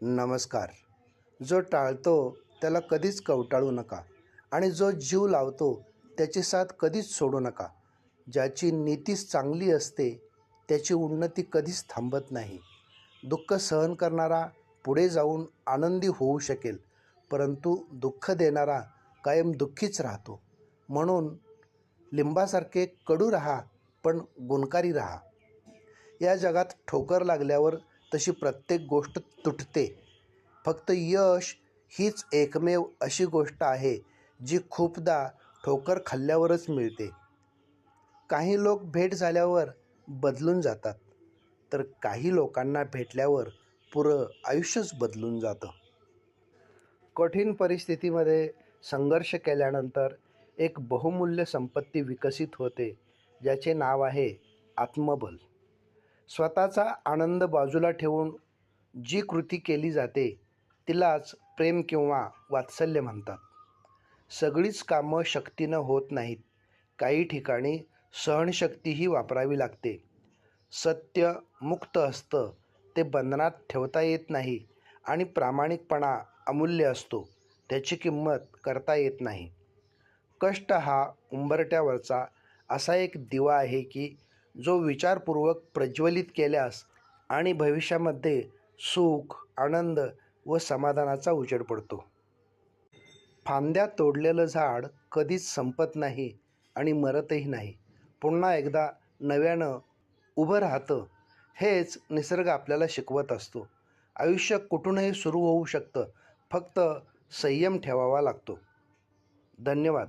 नमस्कार. जो टाळतो त्याला कधीच कवटाळू नका आणि जो जीव लावतो त्याची साथ कधीच सोडू नका. ज्याची नीतीच चांगली असते त्याची उन्नती कधीच थांबत नाही. दुःख सहन करणारा पुढे जाऊन आनंदी होऊ शकेल, परंतु दुःख देणारा कायम दुःखीच राहतो. म्हणून लिंबासारखे कडू राहा, पण गुणकारी राहा. या जगात ठोकर लागल्यावर तशी प्रत्येक गोष्ट तुटते. फक्त यश हीच एकमेव अशी गोष्ट आहे जी खूपदा ठोकर खाल्ल्यावरच मिळते. काही लोक भेट झाल्यावर बदलून जातात, तर काही लोकांना भेटल्यावर पुरं आयुष्यच बदलून जातं. कठीण परिस्थितीमध्ये संघर्ष केल्यानंतर एक बहुमूल्य संपत्ती विकसित होते, ज्याचे नाव आहे आत्मबल. स्वतःचा आनंद बाजूला ठेवून जी कृती केली जाते तिलाच प्रेम किंवा वात्सल्य म्हणतात. सगळीच कामं शक्तीनं होत नाहीत. काही ठिकाणी सहनशक्तीही वापरावी लागते. सत्य मुक्त असतं, ते बंधनात ठेवता येत नाही आणि प्रामाणिकपणा अमूल्य असतो, त्याची किंमत करता येत नाही. कष्ट हा उंबरठ्यावरचा असा एक दिवा आहे की जो विचारपूर्वक प्रज्वलित केल्यास आणि भविष्यामध्ये सुख, आनंद व समाधानाचा उजेड पडतो. फांद्या तोडलेलं झाड कधीच संपत नाही आणि मरतही नाही. पुन्हा एकदा नव्यानं उभं राहतं. हेच निसर्ग आपल्याला शिकवत असतो. आयुष्य कुठूनही सुरू होऊ शकतं, फक्त संयम ठेवावा लागतो. धन्यवाद.